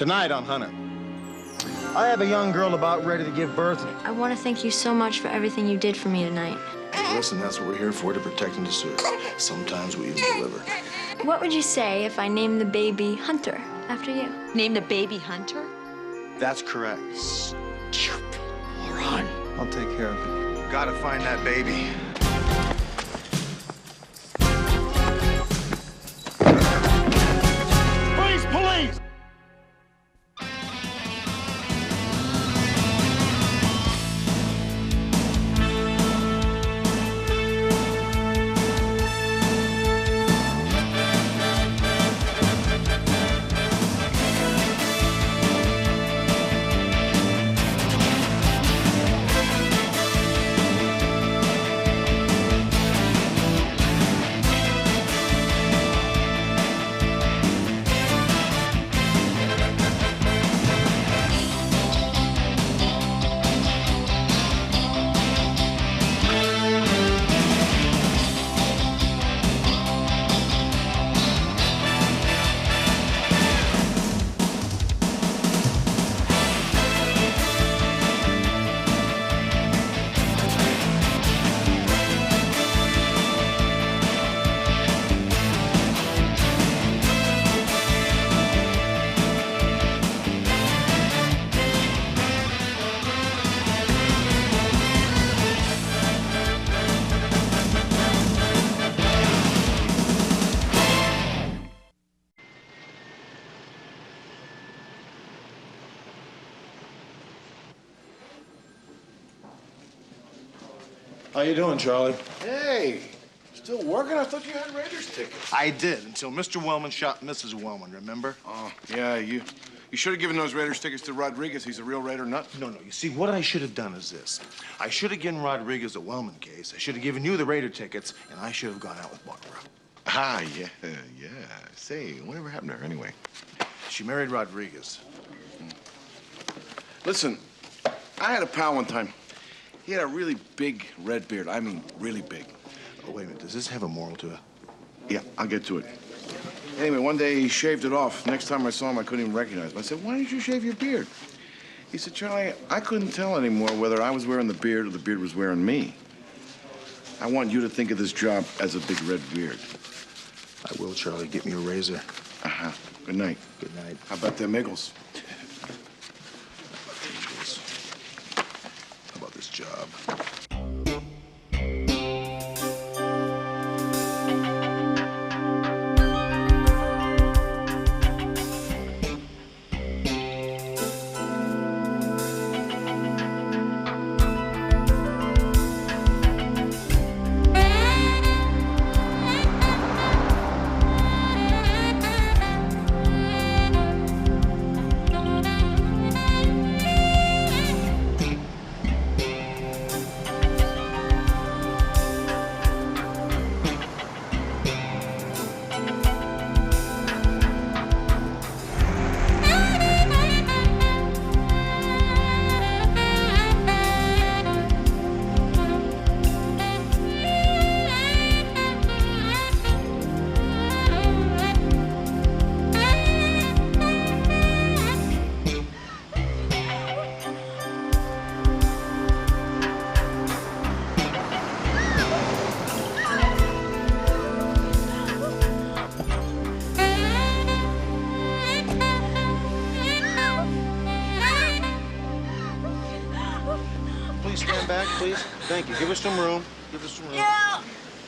Tonight on Hunter. I have a young girl about ready to give birth. I want to thank you so much for everything you did for me tonight. Listen, that's what we're here for, to protect and to serve. Sometimes we even deliver. What would you say if I named the baby Hunter after you? Name the baby Hunter? That's correct. Stupid moron. I'll take care of it. Gotta find that baby. Police! Police! How you doing, Charlie? Hey, still working? I thought you had Raiders tickets. I did, until Mr. Wellman shot Mrs. Wellman, remember? Oh, yeah, you should have given those Raiders tickets to Rodriguez. He's a real Raider nut. No, you see, what I should have done is this. I should have given Rodriguez a Wellman case, I should have given you the Raider tickets, and I should have gone out with Barbara. Ah, yeah. Say, whatever happened to her anyway? She married Rodriguez. Listen, I had a pal one time. He had a really big red beard. I mean, really big. Oh, wait a minute, does this have a moral to it? Yeah, I'll get to it. Anyway, one day he shaved it off. Next time I saw him, I couldn't even recognize him. I said, why didn't you shave your beard? He said, Charlie, I couldn't tell anymore whether I was wearing the beard or the beard was wearing me. I want you to think of this job as a big red beard. I will, Charlie. Get me a razor. Uh-huh. Good night. Good night. How about them Eagles? How about this job? Stand back, please. Thank you. Give us some room. Give us some room. Yeah.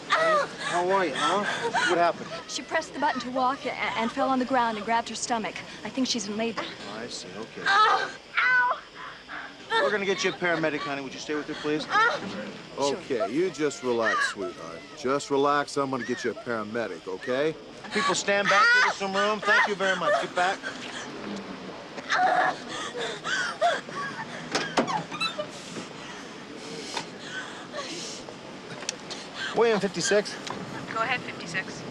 How are you, huh? What happened? She pressed the button to walk and fell on the ground and grabbed her stomach. I think she's in labor. Oh, I see. Okay. Ow! Ow! We're gonna get you a paramedic, honey. Would you stay with her, please? Okay, you just relax, sweetheart. Just relax. I'm gonna get you a paramedic, okay? People stand back. Give us some room. Thank you very much. Get back. William, 56. Go ahead, 56.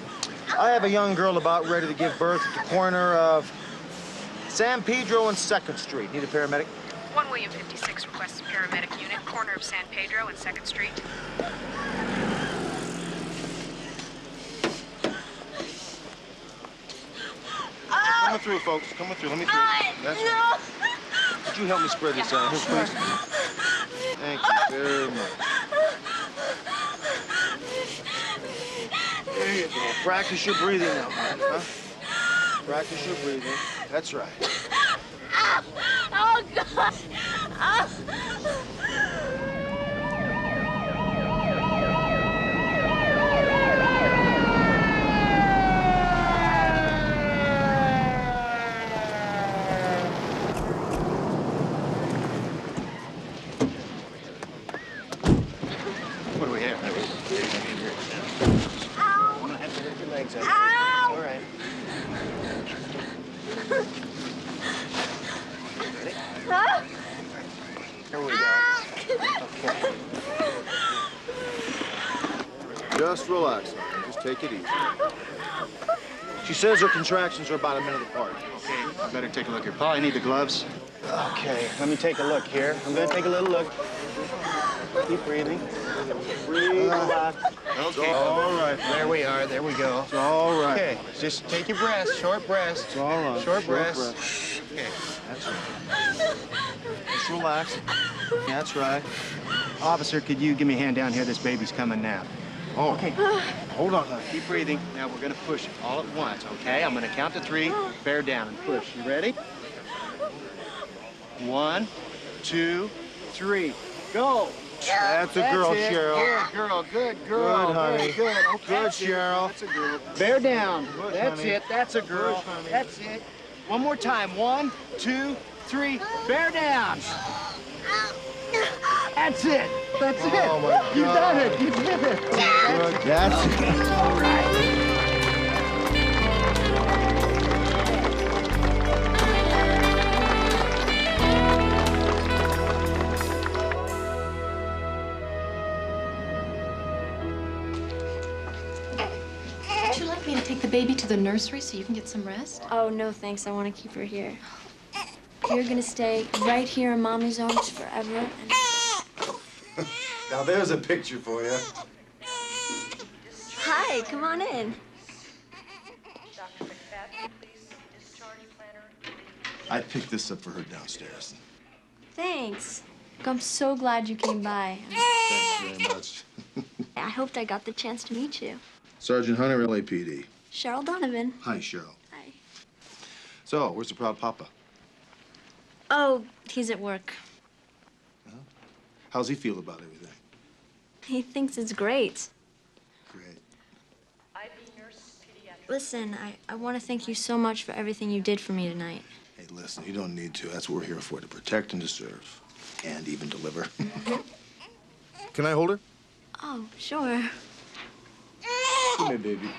I have a young girl about ready to give birth at the corner of San Pedro and 2nd Street. Need a paramedic? 1 William 56 requests a paramedic unit, corner of San Pedro and 2nd Street. Come Coming through, folks. Coming through. Let me through. That's right. Would you help me spread this out? Here, please. Thank you very much. There you go. Practice your breathing now, huh? Practice your breathing. That's right. Oh, God. What do we have? Ow. You don't have to lift your legs up. Ow. All right. Ready? Huh? Here we go. Okay. Just relax, honey. Just take it easy. She says her contractions are about a minute apart. Okay, I better take a look here. Paul, I need the gloves. Okay, let me take a look here. I'm gonna take a little look. Keep breathing. Breathe, relax. Okay. All right. There we are. There we go. It's all right. Okay, just take your breaths. Short breaths. It's all right. Short breaths. breath. Okay. That's right. Just relax. That's right. Officer, could you give me a hand down here? This baby's coming now. Oh, Okay. hold on, honey. Keep breathing. Now we're gonna push it all at once, okay? I'm gonna count to 3, bear down and push. You ready? 1, 2, 3, go! That's a girl, it. Cheryl. Good girl, good girl. Good, honey. Very good. Okay. Good, That's it. Cheryl. That's a girl. Bear down. Push, That's honey. it. That's a girl. Push, honey. That's it. One more time. 1, 2, 3. Bear down. That's it. That's it. Oh, my You done God. it. You did it. Good. That's it. All right. Would you like me to take the baby to the nursery so you can get some rest? Oh, no, thanks. I want to keep her here. You're going to stay right here in Mommy's arms forever. And... Now, there's a picture for you. Hi, come on in. I picked this up for her downstairs. Thanks. I'm so glad you came by. Thanks very much. I hoped I got the chance to meet you. Sergeant Hunter, LAPD. Cheryl Donovan. Hi, Cheryl. Hi. So, where's the proud papa? Oh, he's at work. How's he feel about everything? He thinks it's great. Great. Listen, I want to thank you so much for everything you did for me tonight. Hey, listen, you don't need to. That's what we're here for, to protect and to serve. And even deliver. Can I hold her? Oh, sure. Come here, baby.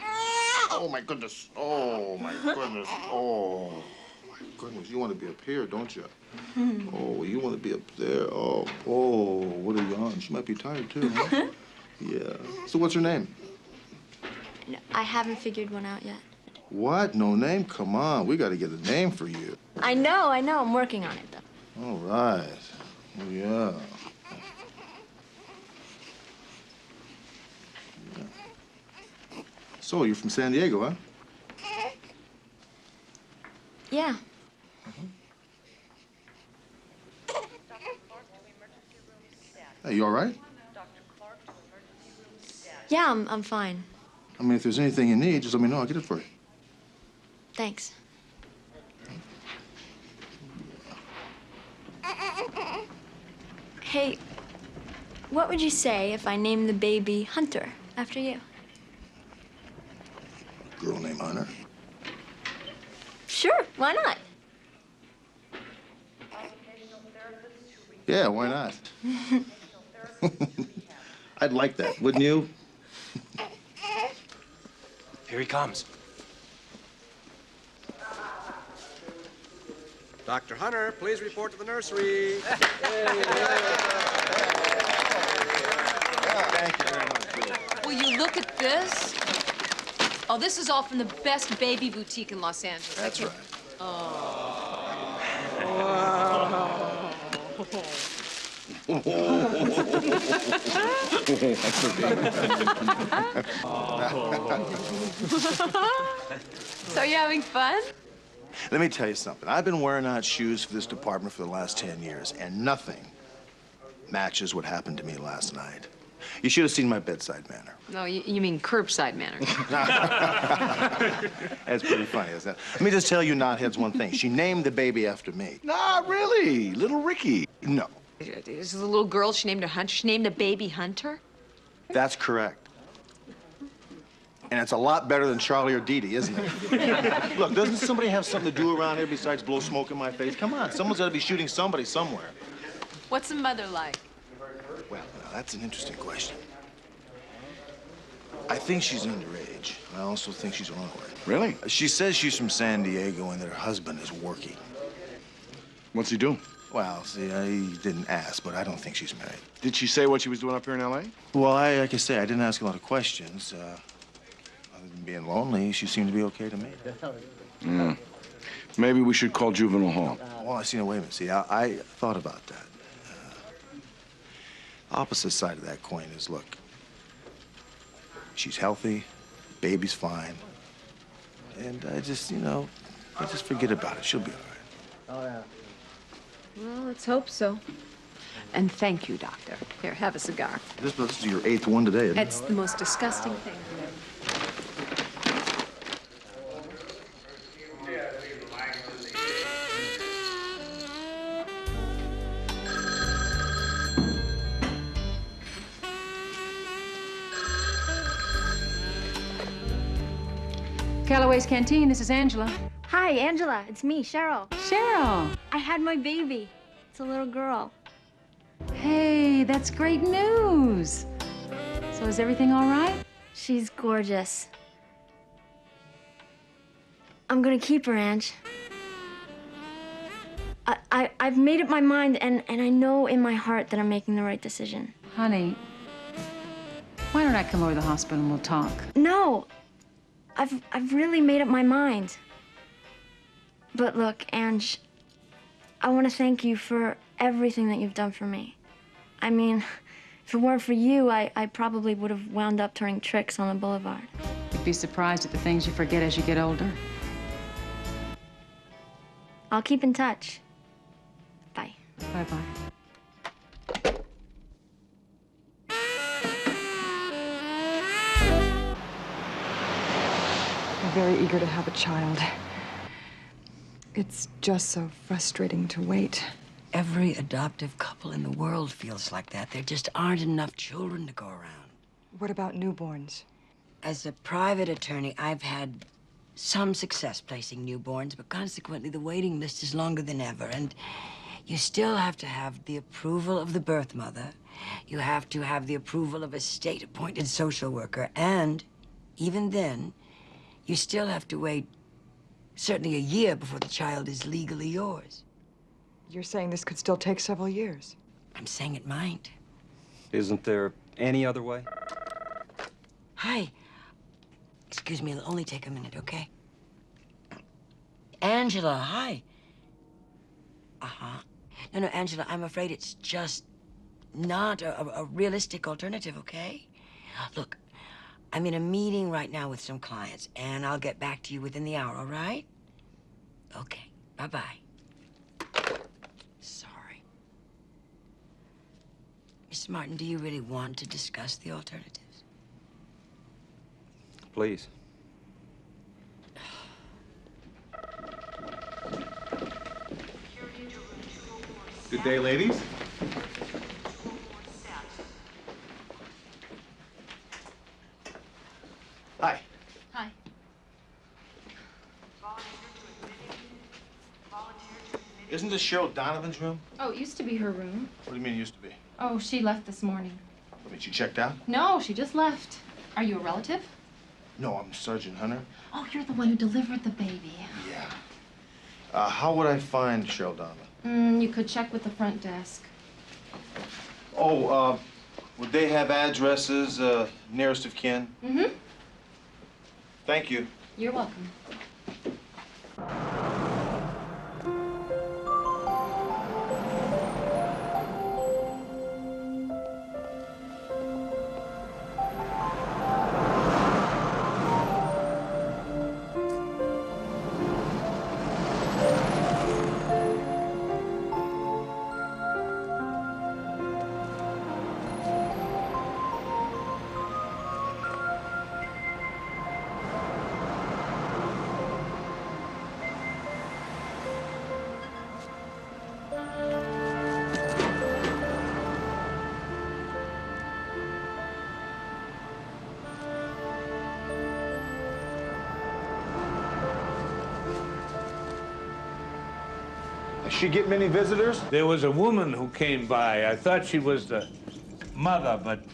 Oh, my goodness. Oh, my goodness. Oh, my goodness. You want to be up here, don't you? Oh, you want to be up there. Oh, what a yawn. She might be tired, too, huh? Yeah. So what's her name? No, I haven't figured one out yet. What? No name? Come on. We got to get a name for you. I know. I'm working on it, though. All right. Oh, yeah. So, you're from San Diego, huh? Yeah. Hey, you all right? Yeah, I'm fine. I mean, if there's anything you need, just let me know. I'll get it for you. Thanks. Hey, what would you say if I named the baby Hunter after you? A girl named Hunter. Sure, why not? Yeah, why not? I'd like that, wouldn't you? Here he comes. Dr. Hunter, please report to the nursery. Thank you very much. Will you look at this? Oh, this is all from the best baby boutique in Los Angeles. That's right. That's So you having fun? Let me tell you something. I've been wearing out shoes for this department for the last 10 years, and nothing matches what happened to me last night. You should have seen my bedside manner. No, you mean curbside manner. That's pretty funny, isn't it? Let me just tell you knotheads one thing. She named the baby after me. Nah, really. Little Ricky. No, Is the little girl she named her Hunter? She named the baby Hunter? that's correct. And it's a lot better than Charlie or Dee Dee, isn't it? Look, doesn't somebody have something to do around here besides blow smoke in my face? Come on, someone's got to be shooting somebody somewhere. What's the mother like? Well, now, that's an interesting question. I think she's underage. I also think she's a runaway. Really? She says she's from San Diego and that her husband is working. What's he doing? Well, see, I didn't ask, but I don't think she's married. Did she say what she was doing up here in L.A.? Well, like I say, I didn't ask a lot of questions. Other than being lonely, she seemed to be okay to me. Yeah. Maybe we should call Juvenile Hall. Well, I see. No, wait a minute. See, I thought about that. Opposite side of that coin is, look, she's healthy, baby's fine, and I just forget about it. She'll be all right. Oh, yeah. Well, let's hope so. And thank you, Doctor. Here, have a cigar. This is your 8th one today, isn't it? It's the most disgusting thing. Callaway's Canteen, this is Angela. Hi, Angela. It's me, Cheryl. Cheryl! I had my baby. It's a little girl. Hey, that's great news. So is everything all right? She's gorgeous. I'm gonna keep her, Ange. I've made up my mind, and I know in my heart that I'm making the right decision. Honey, why don't I come over to the hospital and we'll talk? No, I've really made up my mind. But look, Ange, I want to thank you for everything that you've done for me. I mean, if it weren't for you, I probably would have wound up turning tricks on the boulevard. You'd be surprised at the things you forget as you get older. I'll keep in touch. Bye. Bye-bye. I'm very eager to have a child. It's just so frustrating to wait. Every adoptive couple in the world feels like that. There just aren't enough children to go around. What about newborns? As a private attorney, I've had some success placing newborns, but consequently the waiting list is longer than ever. And you still have to have the approval of the birth mother. You have to have the approval of a state-appointed social worker. And even then, you still have to wait certainly a year before the child is legally yours. You're saying this could still take several years? I'm saying it might. Isn't there any other way? Hi. Excuse me, it'll only take a minute, okay? Angela, hi. Uh-huh. No, Angela, I'm afraid it's just not a realistic alternative, okay? Look, I'm in a meeting right now with some clients, and I'll get back to you within the hour, all right? Okay, bye-bye. Sorry. Mr. Martin, do you really want to discuss the alternatives? Please. Good day, ladies. Hi. Hi. Isn't this Cheryl Donovan's room? Oh, it used to be her room. What do you mean it used to be? Oh, she left this morning. I mean, she checked out? No, she just left. Are you a relative? No, I'm Sergeant Hunter. Oh, you're the one who delivered the baby. Yeah. How would I find Cheryl Donovan? You could check with the front desk. Oh, would they have addresses, nearest of kin? Mm-hmm. Thank you. You're welcome. Does she get many visitors? There was a woman who came by. I thought she was the mother, but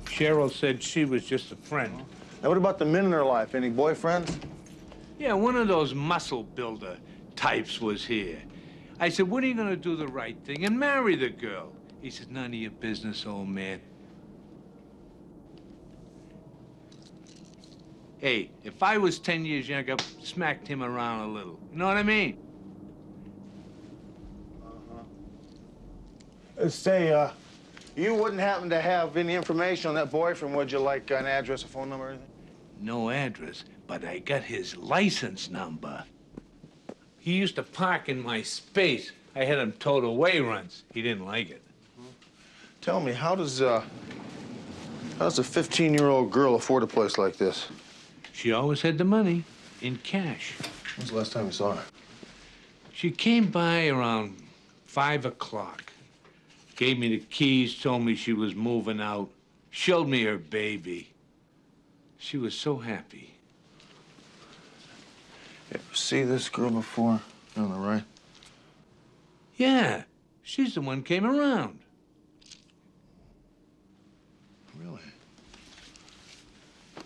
Cheryl said she was just a friend. Now, what about the men in her life? Any boyfriends? Yeah, one of those muscle builder types was here. I said, when are you gonna do the right thing and marry the girl? He said, none of your business, old man. Hey, if I was 10 years younger, smacked him around a little. You know what I mean? Say, you wouldn't happen to have any information on that boyfriend, would you? Like an address, a phone number, or anything? No address, but I got his license number. He used to park in my space. I had him towed away once. He didn't like it. Tell me, how does a 15-year-old girl afford a place like this? She always had the money in cash. When's the last time you saw her? She came by around 5 o'clock. Gave me the keys, told me she was moving out. Showed me her baby. She was so happy. You ever see this girl before? On the right? Yeah, she's the one came around. Really?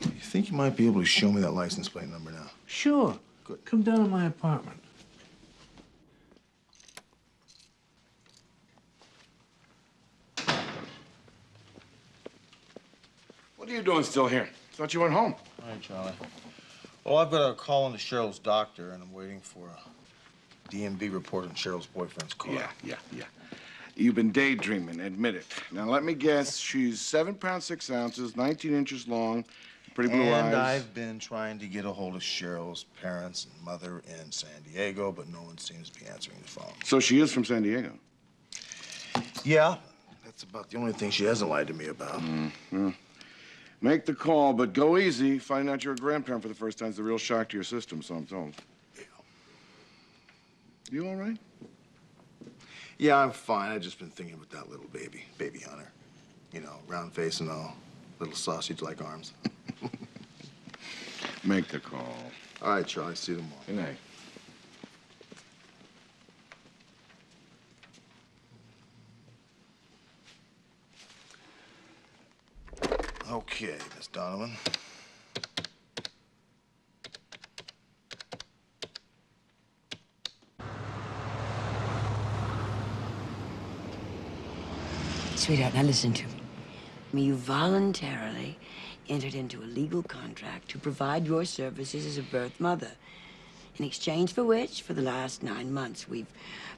You think you might be able to show me that license plate number now? Sure. Good. Come down to my apartment. What are you doing still here? Thought you went home. All right, Charlie. Well, I've got a call into Cheryl's doctor, and I'm waiting for a DMV report on Cheryl's boyfriend's car. Yeah. You've been daydreaming, admit it. Now, let me guess, she's 7 pounds, 6 ounces, 19 inches long, pretty blue eyes. And I've been trying to get a hold of Cheryl's parents and mother in San Diego, but no one seems to be answering the phone. So she is from San Diego? Yeah, that's about the only thing she hasn't lied to me about. Mm-hmm. Make the call, but go easy. Finding out you're a grandparent for the first time is a real shock to your system, so I'm told. Yeah. You all right? Yeah, I'm fine. I've just been thinking about that little baby Hunter. You know, round face and all, little sausage-like arms. Make the call. All right, Charlie, see you tomorrow. Good night. Okay, Miss Donovan. Sweetheart, now listen to me. You voluntarily entered into a legal contract to provide your services as a birth mother. In exchange for which, for the last 9 months, we've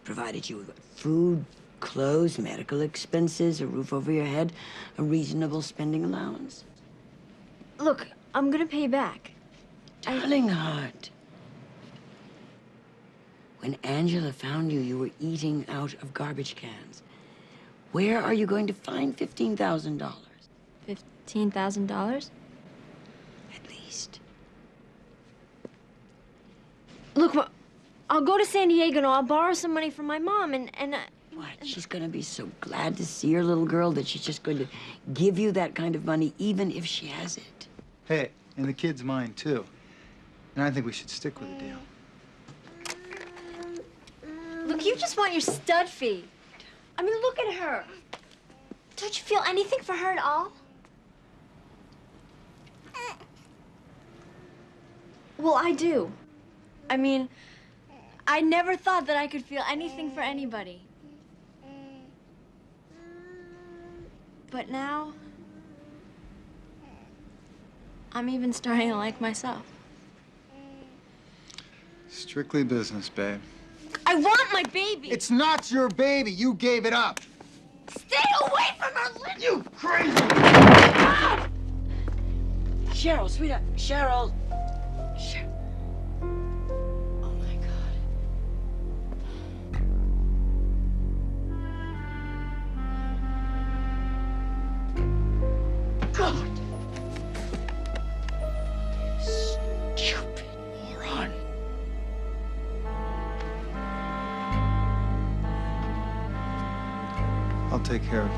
provided you with food, clothes, medical expenses, a roof over your head, a reasonable spending allowance. Look, I'm gonna pay you back. Darling heart, when Angela found you, you were eating out of garbage cans. Where are you going to find $15,000? $15,000? At least. Look, I'll go to San Diego and I'll borrow some money from my mom and What? She's gonna be so glad to see her little girl that she's just going to give you that kind of money, even if she has it. Hey, and the kid's mine, too. And I think we should stick with the deal. Look, you just want your stud fee. I mean, look at her. Don't you feel anything for her at all? Well, I do. I mean, I never thought that I could feel anything for anybody. But now, I'm even starting to like myself. Strictly business, babe. I want my baby! It's not your baby. You gave it up. Stay away from her, Lynn! You crazy! Ah! Cheryl, sweetheart, Cheryl. Oh, my God. God! Stupid moron. I'll take care of it.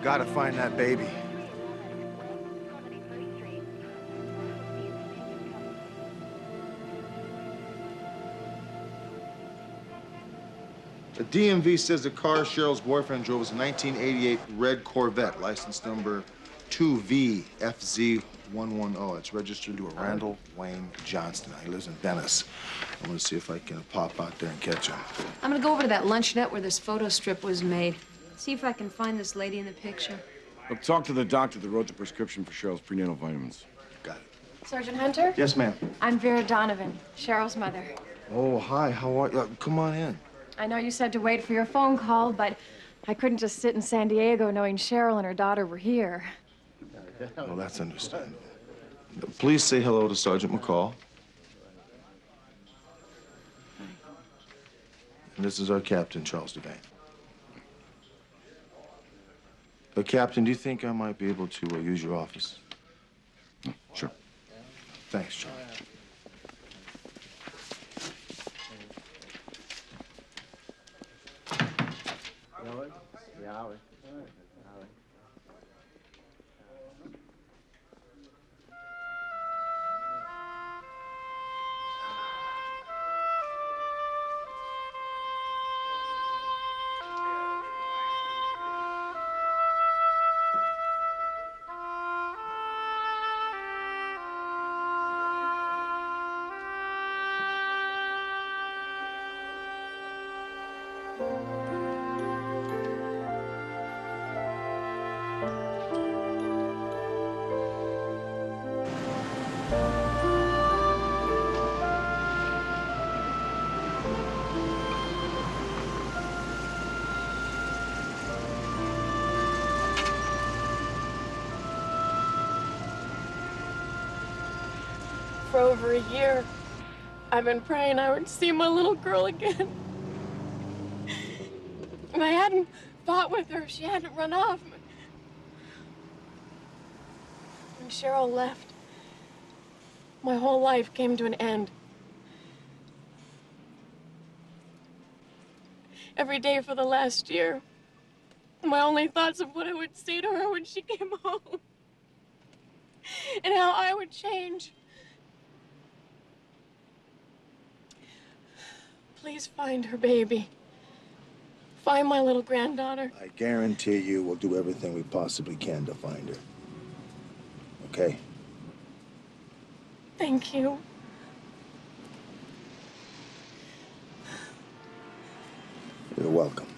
Gotta find that baby. The DMV says the car Cheryl's boyfriend drove was a 1988 red Corvette, license number 2VFZ110. It's registered to a Randall Wayne Johnston. He lives in Venice. I'm gonna see if I can pop out there and catch him. I'm gonna go over to that luncheonette where this photo strip was made. See if I can find this lady in the picture. Look, talk to the doctor that wrote the prescription for Cheryl's prenatal vitamins. Got it. Sergeant Hunter? Yes, ma'am. I'm Vera Donovan, Cheryl's mother. Oh, hi. How are you? Come on in. I know you said to wait for your phone call, but I couldn't just sit in San Diego knowing Cheryl and her daughter were here. Well, that's understandable. Please say hello to Sergeant McCall. And this is our captain, Charles Devane. Captain, do you think I might be able to use your office? Sure. Thanks, Charlie. For over a year, I've been praying I would see my little girl again. If I hadn't fought with her, if she hadn't run off. When Cheryl left, my whole life came to an end. Every day for the last year, my only thoughts of what I would say to her when she came home. And how I would change. Please find her baby. Find my little granddaughter. I guarantee you we'll do everything we possibly can to find her. Okay? Thank you. You're welcome.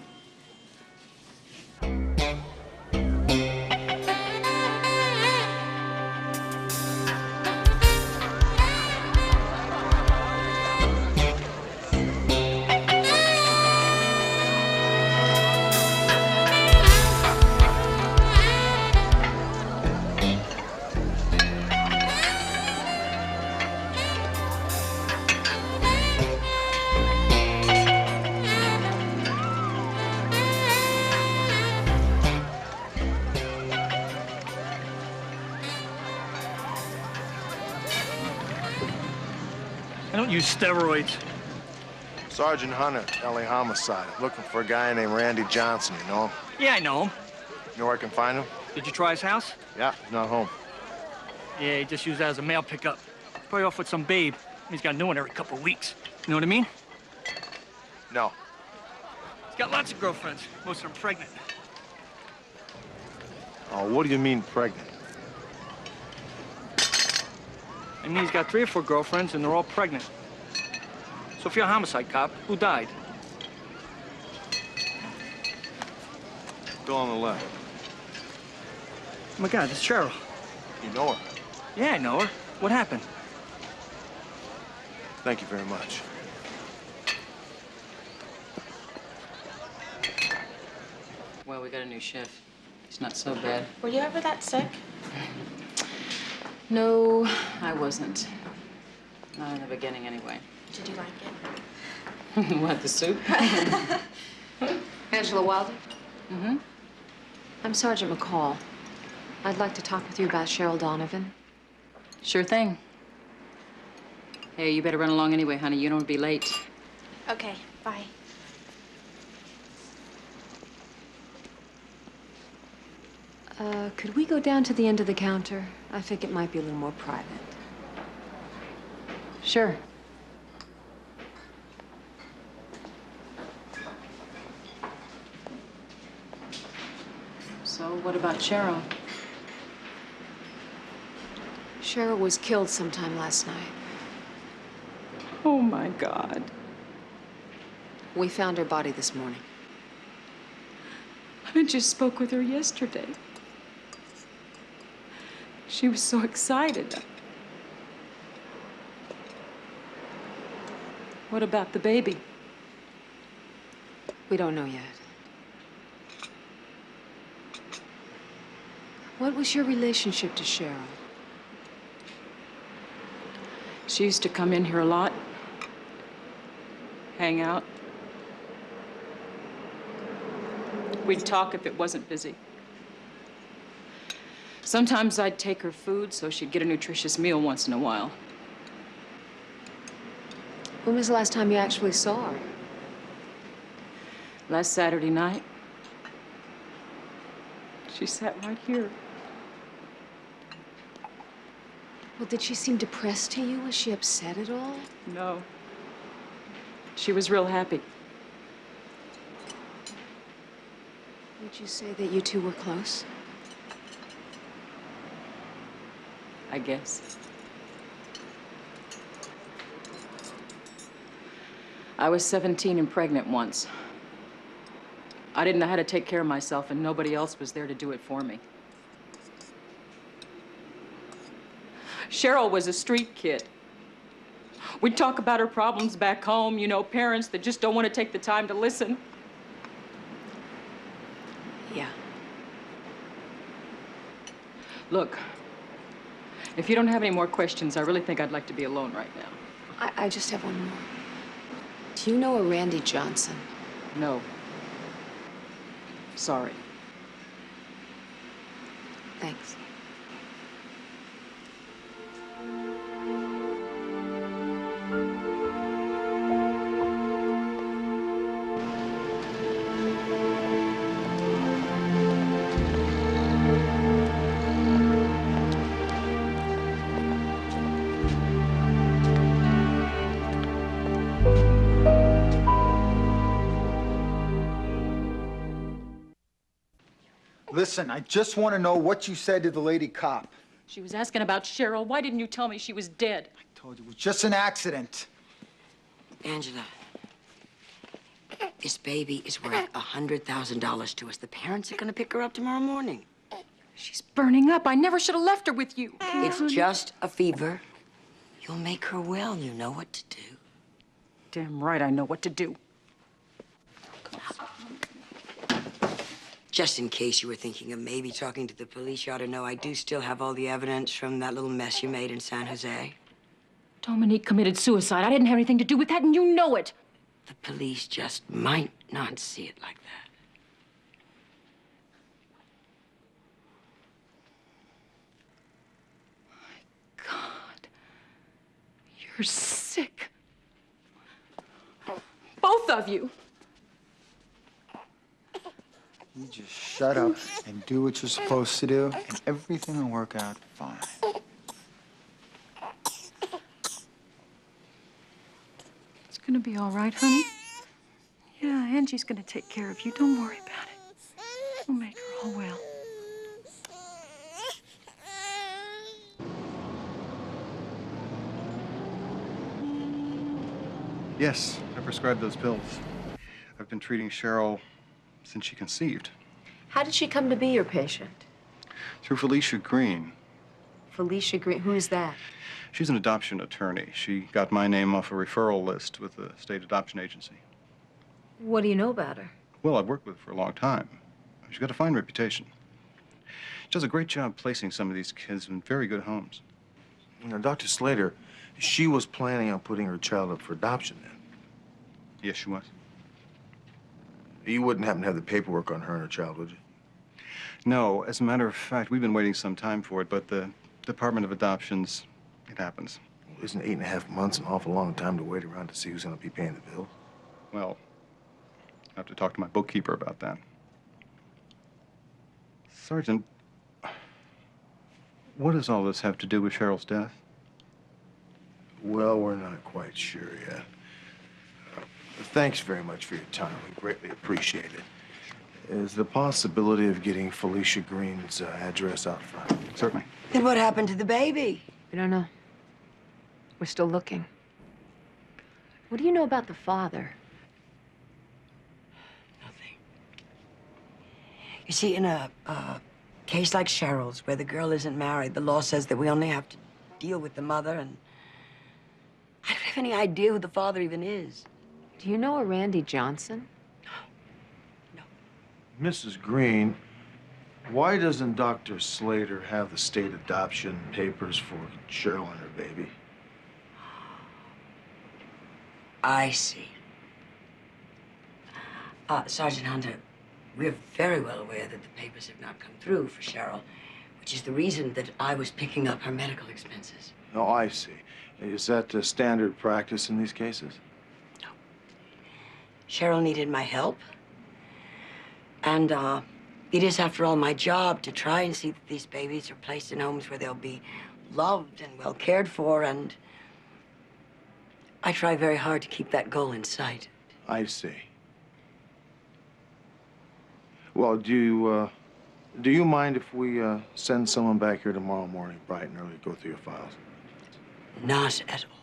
I don't use steroids. Sergeant Hunter, LA Homicide. I'm looking for a guy named Randy Johnson, you know him? Yeah, I know him. You know where I can find him? Did you try his house? Yeah, he's not home. Yeah, he just used that as a mail pickup. Probably off with some babe. He's got a new one every couple of weeks. You know what I mean? No. He's got lots of girlfriends. Most of them pregnant. Oh, what do you mean pregnant? I mean, he's got 3 or 4 girlfriends, and they're all pregnant. So if you're a homicide cop, who died? Go on the left. Oh, my God, it's Cheryl. You know her? Yeah, I know her. What happened? Thank you very much. Well, we got a new chef. He's not so bad. Were you ever that sick? No, I wasn't. Not in the beginning, anyway. Did you like it? What, the soup? Angela Wilder? Mm-hmm. I'm Sergeant McCall. I'd like to talk with you about Cheryl Donovan. Sure thing. Hey, you better run along anyway, honey. You don't want to be late. Okay, bye. Could we go down to the end of the counter? I think it might be a little more private. Sure. So, what about Cheryl? Cheryl was killed sometime last night. Oh, my God. We found her body this morning. I just spoke with her yesterday. She was so excited. What about the baby? We don't know yet. What was your relationship to Cheryl? She used to come in here a lot, hang out. We'd talk if it wasn't busy. Sometimes I'd take her food so she'd get a nutritious meal once in a while. When was the last time you actually saw her? Last Saturday night. She sat right here. Well, did she seem depressed to you? Was she upset at all? No. She was real happy. Would you say that you two were close? I guess. I was 17 and pregnant once. I didn't know how to take care of myself, and nobody else was there to do it for me. Cheryl was a street kid. We'd talk about her problems back home, you know, parents that just don't want to take the time to listen. Yeah. Look, if you don't have any more questions, I really think I'd like to be alone right now. I just have one more. Do you know a Randy Johnson? No. Sorry. Thanks. Listen, I just want to know what you said to the lady cop. She was asking about Cheryl. Why didn't you tell me she was dead? I told you it was just an accident. Angela, this baby is worth $100,000 to us. The parents are going to pick her up tomorrow morning. She's burning up. I never should have left her with you. It's just a fever. You'll make her well. You know what to do. Damn right I know what to do. Just in case you were thinking of maybe talking to the police, you ought to know I do still have all the evidence from that little mess you made in San Jose. Dominique committed suicide. I didn't have anything to do with that, and you know it. The police just might not see it like that. God, you're sick. Both of you. You just shut up and do what you're supposed to do, and everything will work out fine. It's gonna be all right, honey. Yeah, Angie's gonna take care of you. Don't worry about it. We'll make her all well. Yes, I prescribed those pills. I've been treating Cheryl since she conceived. How did she come to be your patient? Through Felicia Green. Felicia Green, who's that? She's an adoption attorney. She got my name off a referral list with the state adoption agency. What do you know about her? Well, I've worked with her for a long time. She's got a fine reputation. She does a great job placing some of these kids in very good homes. Now, Dr. Slater, she was planning on putting her child up for adoption then? Yes, she was. You wouldn't happen to have the paperwork on her and her child, would you? No, as a matter of fact, we've been waiting some time for it, but the Department of Adoptions, it happens. Well, isn't 8.5 months an awful long time to wait around to see who's going to be paying the bill? Well, I have to talk to my bookkeeper about that. Sergeant, What does all this have to do with Cheryl's death? Well, we're not quite sure yet. Thanks very much for your time. We greatly appreciate it. Is the possibility of getting Felicia Green's address out front? Certainly. Then what happened to the baby? We don't know. We're still looking. What do you know about the father? You see, in a case like Cheryl's, where the girl isn't married, the law says that we only have to deal with the mother, and I don't have any idea who the father even is. Do you know a Randy Johnson? Mrs. Green, why doesn't Dr. Slater have the state adoption papers for Cheryl and her baby? I see. Sergeant Hunter, we're very well aware that the papers have not come through for Cheryl, which is the reason that I was picking up her medical expenses. Oh, I see. Is that standard practice in these cases? Cheryl needed my help. And it is, after all, my job to try and see that these babies are placed in homes where they'll be loved and well cared for, and I try very hard to keep that goal in sight. I see. Well, do you mind if we send someone back here tomorrow morning, bright and early, to go through your files? Not at all.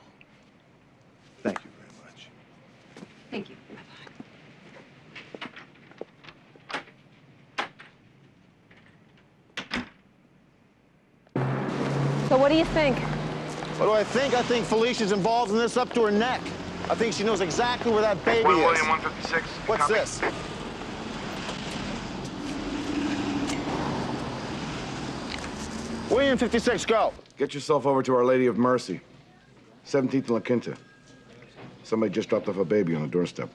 Thank you very much. Thank you. So what do you think? What do I think? I think Felicia's involved in this up to her neck. I think she knows exactly where that baby is. William 156. What's Copy. this? William 56, go. Get yourself over to Our Lady of Mercy, 17th and La Quinta. Somebody just dropped off a baby on the doorstep.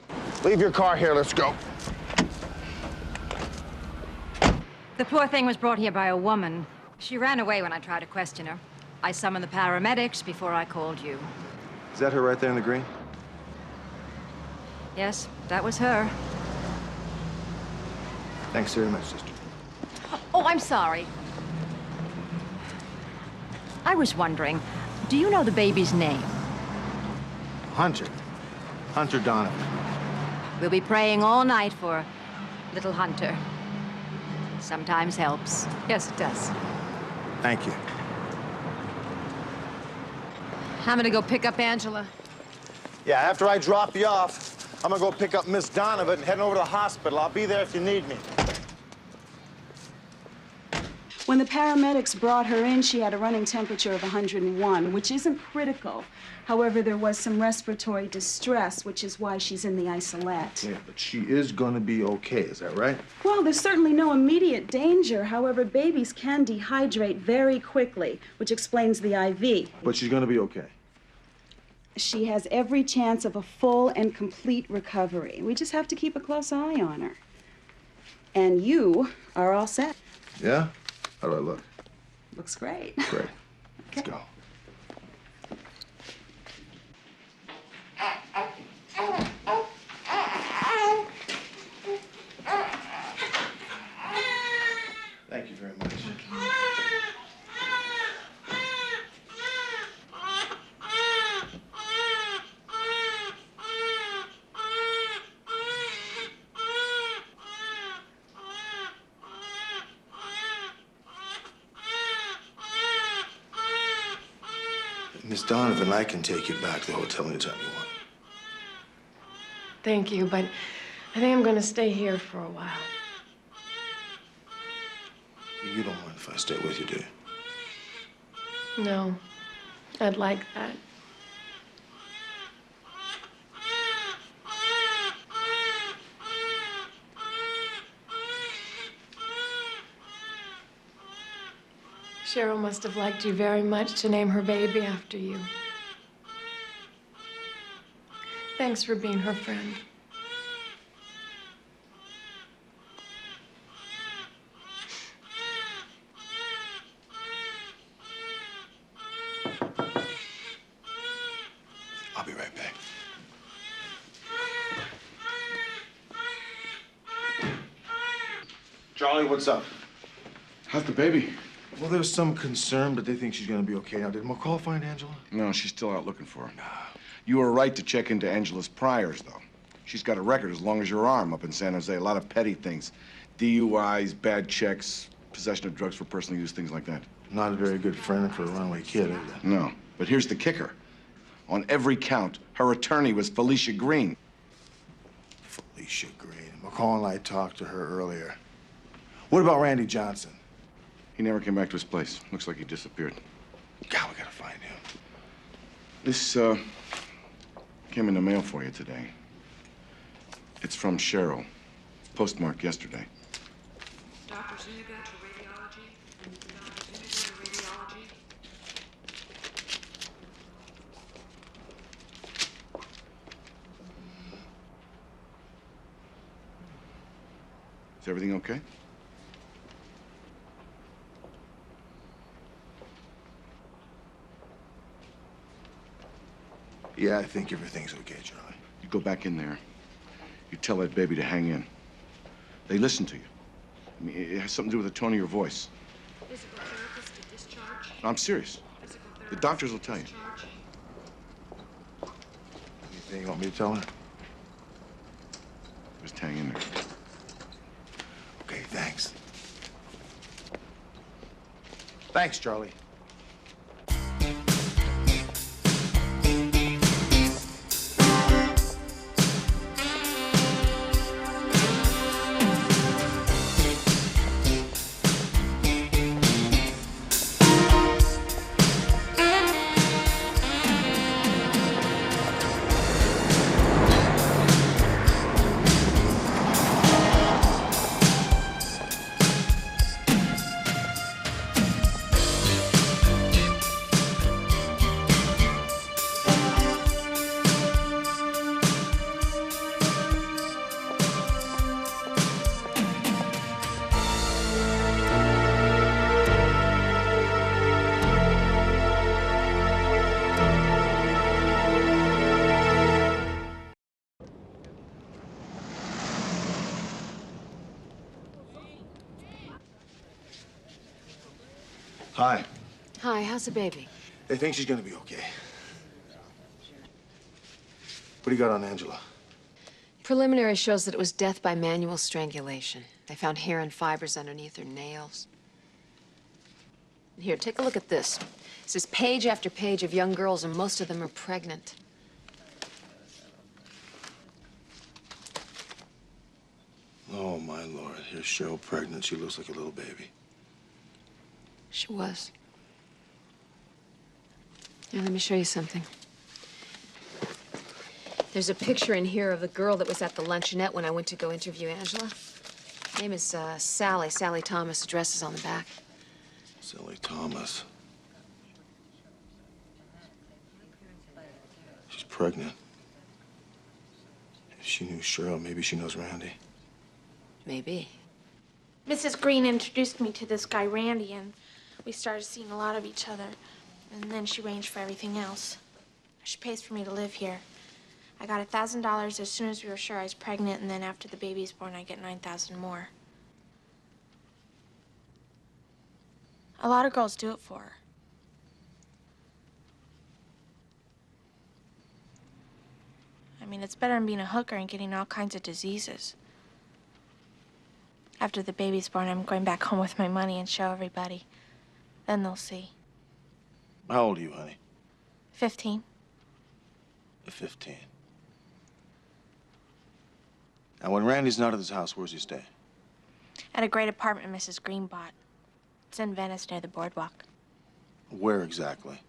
Leave your car here. Let's go. The poor thing was brought here by a woman. She ran away when I tried to question her. I summoned the paramedics before I called you. Is that her right there in the green? Yes, that was her. Thanks very much, sister. Oh, I'm sorry. I was wondering, do you know the baby's name? Hunter. Hunter Donovan. We'll be praying all night for little Hunter. Sometimes helps. Yes, it does. Thank you. I'm gonna go pick up Angela. Yeah, after I drop you off, I'm gonna go pick up Miss Donovan and head over to the hospital. I'll be there if you need me. When the paramedics brought her in, she had a running temperature of 101, which isn't critical. However, there was some respiratory distress, which is why she's in the isolette. Yeah, but she is gonna be okay, is that right? Well, there's certainly no immediate danger. However, babies can dehydrate very quickly, which explains the IV. But she's gonna be okay. She has every chance of a full and complete recovery. We just have to keep a close eye on her. And you are all set. Yeah? How do I look? Looks great. Great. Let's go. Thank you very much. Miss Donovan, I can take you back to the hotel anytime you want. Thank you, but I think I'm gonna stay here for a while. You don't mind if I stay with you, do you? No, I'd like that. Cheryl must have liked you very much to name her baby after you. Thanks for being her friend. I'll be right back. Charlie, what's up? How's the baby? Well, there's some concern, but they think she's gonna be okay. Now, did McCall find Angela? No, she's still out looking for her. You were right to check into Angela's priors, though. She's got a record as long as your arm up in San Jose. A lot of petty things. DUIs, bad checks, possession of drugs for personal use, things like that. Not a very good friend for a runaway kid, is it? No, but here's the kicker. On every count, her attorney was Felicia Green. Felicia Green. McCall and I talked to her earlier. What about Randy Johnson? He never came back to his place. Looks like he disappeared. God, we gotta find him. This, came in the mail for you today. It's from Cheryl. Postmarked yesterday. Dr. Zuniga to radiology. Dr. Zuniga to radiology. Is everything okay? Yeah, I think everything's okay, Charlie. You go back in there. You tell that baby to hang in. They listen to you. I mean, it has something to do with the tone of your voice. Physical therapist to discharge. No, I'm serious. The doctors will tell you. Anything you want me to tell her? Just hang in there. Okay, thanks. Thanks, Charlie. Hi. Hi, how's the baby? They think she's gonna be okay. What do you got on Angela? Preliminary shows that it was death by manual strangulation. They found hair and fibers underneath her nails. Here, take a look at this. This is page after page of young girls, and most of them are pregnant. Oh, my Lord. Here's Cheryl pregnant. She looks like a little baby. She was. Here, let me show you something. There's a picture in here of the girl that was at the luncheonette when I went to go interview Angela. Her name is Sally. Sally Thomas. The dress is on the back. Sally Thomas. She's pregnant. If she knew Cheryl, maybe she knows Randy. Maybe. Mrs. Green introduced me to this guy, Randy, and we started seeing a lot of each other. And then she arranged for everything else. She pays for me to live here. I got $1,000 as soon as we were sure I was pregnant, and then after the baby's born, I get $9,000 more. A lot of girls do it for her. I mean, it's better than being a hooker and getting all kinds of diseases. After the baby's born, I'm going back home with my money and show everybody. Then they'll see. How old are you, honey? 15. 15. Now, when Randy's not at his house, where's he stay? At a great apartment Mrs. Green bought. It's in Venice near the boardwalk. Where exactly?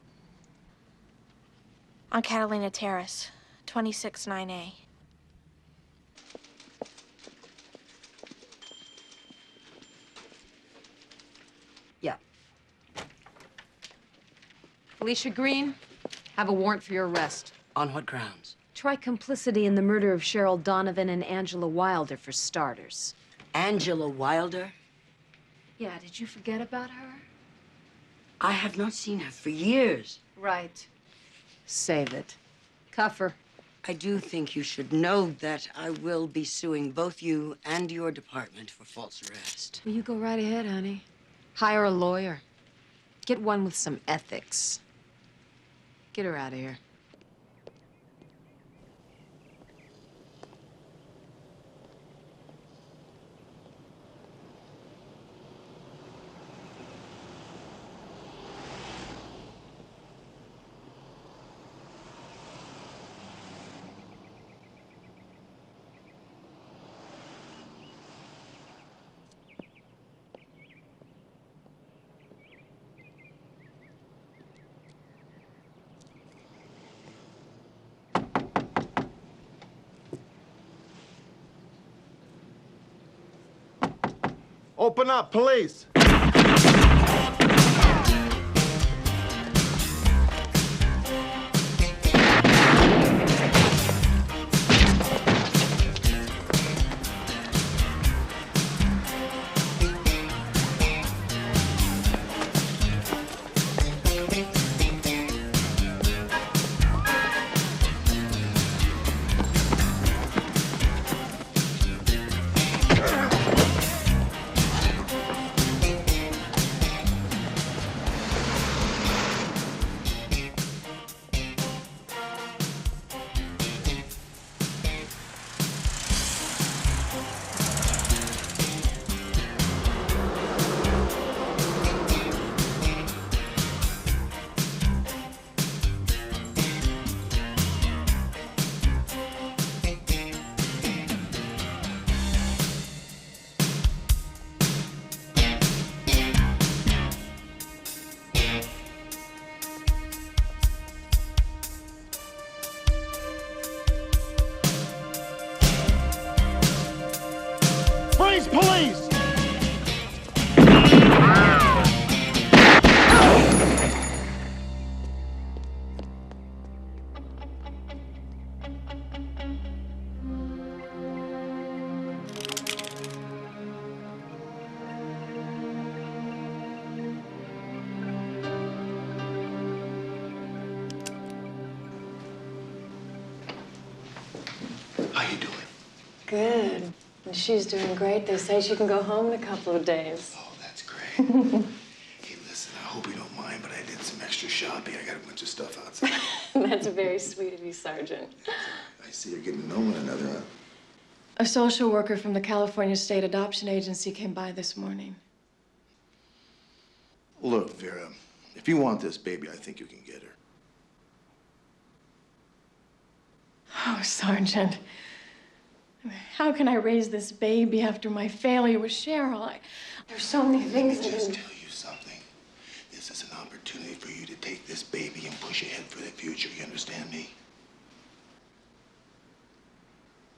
On Catalina Terrace, 269A. Yeah. Felicia Green, have a warrant for your arrest. On what grounds? Try complicity in the murder of Cheryl Donovan and Angela Wilder, for starters. Angela Wilder? Yeah, did you forget about her? I have not seen her for years. Right. Save it. Cuff her. I do think you should know that I will be suing both you and your department for false arrest. Well, you go right ahead, honey. Hire a lawyer. Get one with some ethics. Get her out of here. Open up, police! Freeze, police! How you doing? Good. And she's doing great. They say she can go home in a couple of days. Oh, that's great. Hey, listen, I hope you don't mind, but I did some extra shopping. I got a bunch of stuff outside. That's very sweet of you, Sergeant. I see you're getting to know one another, huh? A social worker from the California State Adoption Agency came by this morning. Look, Vera, if you want this baby, I think you can get her. Oh, Sergeant. How can I raise this baby after my failure with Cheryl? There's so many things that... Just tell you something. This is an opportunity for you to take this baby and push ahead for the future. You understand me?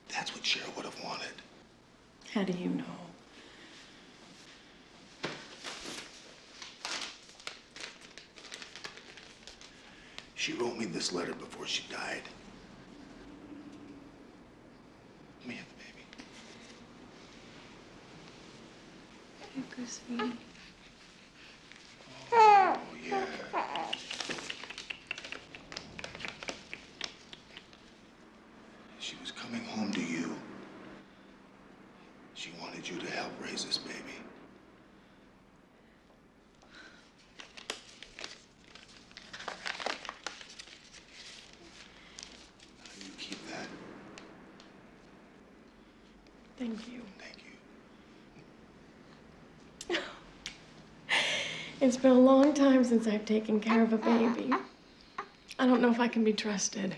That's what Cheryl would have wanted. How do you know? She wrote me this letter before she died. Let me have the baby. Here goes sweetie. Oh, yeah. She was coming home to you. She wanted you to help raise this baby. You keep that. Thank you. Thank you. It's been a long time since I've taken care of a baby. I don't know if I can be trusted.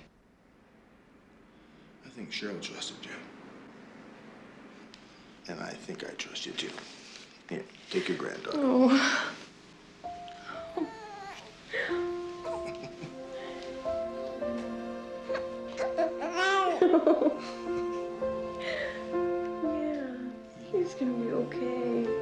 I think Cheryl trusted you. And I think I trust you too. Here, take your granddaughter. Oh. Yeah, he's gonna be okay.